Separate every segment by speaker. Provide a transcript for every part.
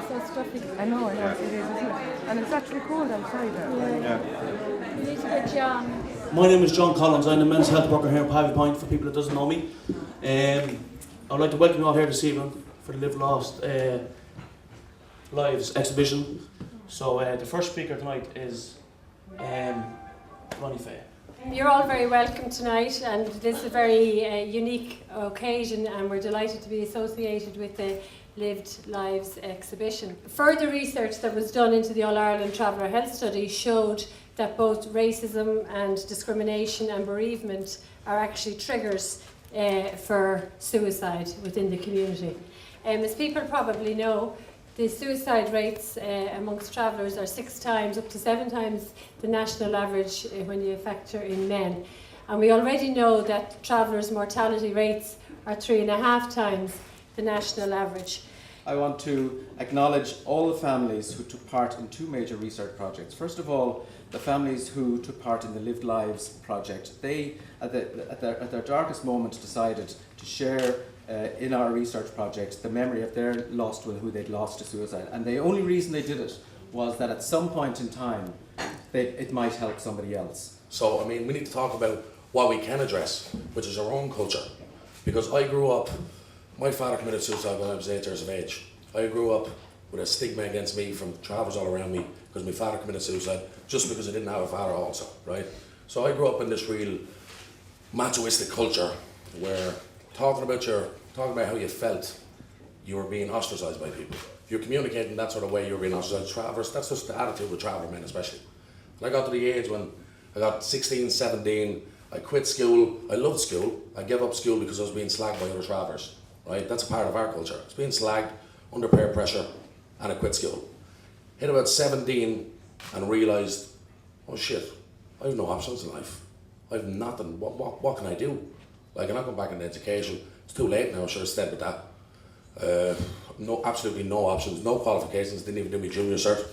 Speaker 1: so stuffy.
Speaker 2: I know, it is, isn't it? And it's actually cold outside there.
Speaker 1: Yeah. We need to get John.
Speaker 3: My name is John Collins. I'm the men's health worker here in Pavee Point, for people that doesn't know me. I would like to welcome you all here this evening for the Live Lost Lives exhibition. So the first speaker tonight is Ronnie Fay.
Speaker 1: You're all very welcome tonight, and this is a very unique occasion, and we're delighted to be associated with the Lived Lives exhibition. Further research that was done into the All-Ireland Traveller Health Study showed that both racism and discrimination and bereavement are actually triggers for suicide within the community. As people probably know, the suicide rates amongst travellers are 6 times, up to 7 times the national average when you factor in men. And we already know that travellers' mortality rates are 3.5 times the national average.
Speaker 4: I want to acknowledge all the families who took part in 2 major research projects. First of all, the families who took part in the Lived Lives project. They, at their darkest moment, decided to share in our research project the memory of their lost one who they'd lost to suicide. And the only reason they did it was that at some point in time, it might help somebody else.
Speaker 5: So, I mean, we need to talk about what we can address, which is our own culture. Because I grew up, my father committed suicide when I was 8 years of age. I grew up with a stigma against me from travellers all around me because my father committed suicide just because I didn't have a father also, right? So I grew up in this real machoistic culture where talking about how you felt, you were being ostracised by people. If you're communicating that sort of way, you're being ostracised. Travellers, that's just the attitude with traveller men especially. When I got to the age when I got 16, 17, I quit school. I loved school. I gave up school because I was being slagged by other travellers, right? That's a part of our culture. It's being slagged, under peer pressure, and I quit school. Hit about 17 and realised, oh shit, I have no options in life. I have nothing. What can I do? Like, I'm not going back into education. It's too late now. I should have stayed with that. Absolutely no options, no qualifications. Didn't even do my junior cert,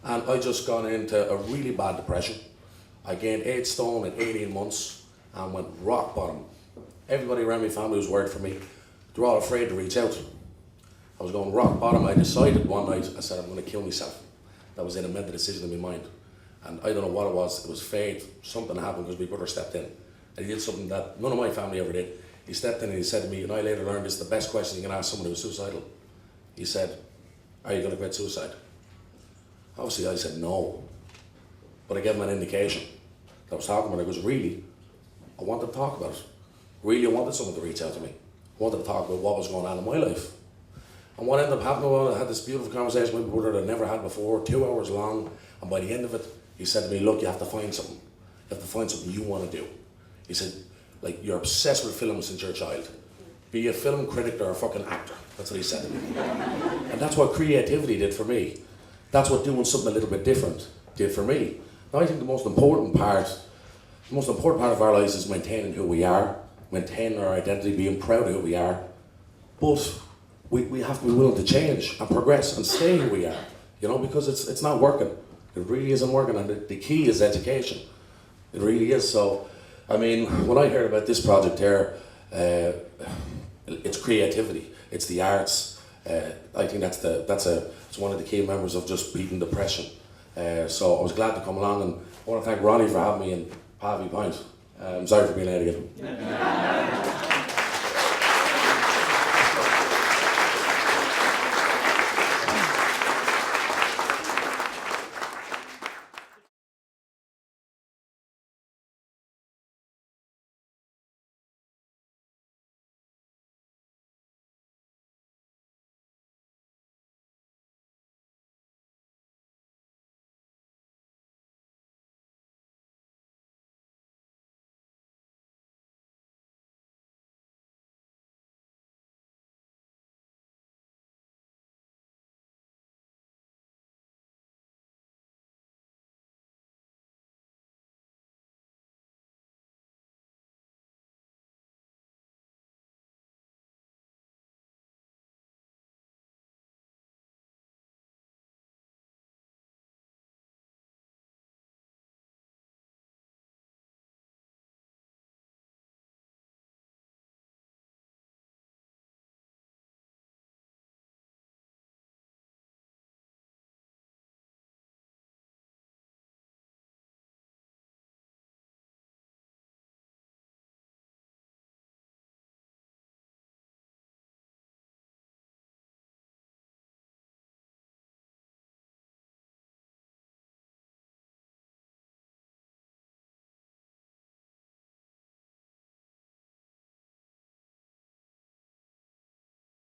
Speaker 5: and I just gone into a really bad depression. I gained 8 stone in 18 months and went rock bottom. Everybody around my family was worried for me. They were all afraid to reach out. I was going rock bottom. I decided one night, I said, I'm going to kill myself. That was it. I made the decision in my mind, and I don't know what it was. It was fate. Something happened because my brother stepped in. And he did something that none of my family ever did. He stepped in and he said to me, and I later learned this is the best question you can ask someone who's suicidal. He said, are you going to commit suicide? Obviously I said no, but I gave him an indication that I was talking about it. Because really, I wanted to talk about it. Really, I wanted someone to reach out to me. I wanted to talk about what was going on in my life. And what ended up happening was I had this beautiful conversation with my brother that I never had before, 2 hours long, and by the end of it, he said to me, look, you have to find something. You have to find something you want to do. He said, like, you're obsessed with films since you're a child. Be a film critic or a fucking actor. That's what he said to me. And that's what creativity did for me. That's what doing something a little bit different did for me. Now, I think the most important part of our lives is maintaining who we are, maintaining our identity, being proud of who we are. But we have to be willing to change and progress and stay who we are, you know, because it's not working. It really isn't working, and the key is education. It really is. So, I mean, when I heard about this project here, it's creativity, it's the arts. I think it's one of the key members of just beating depression. So I was glad to come along, and I want to thank Ronnie for having me in Pavee Point. I'm sorry for being late again.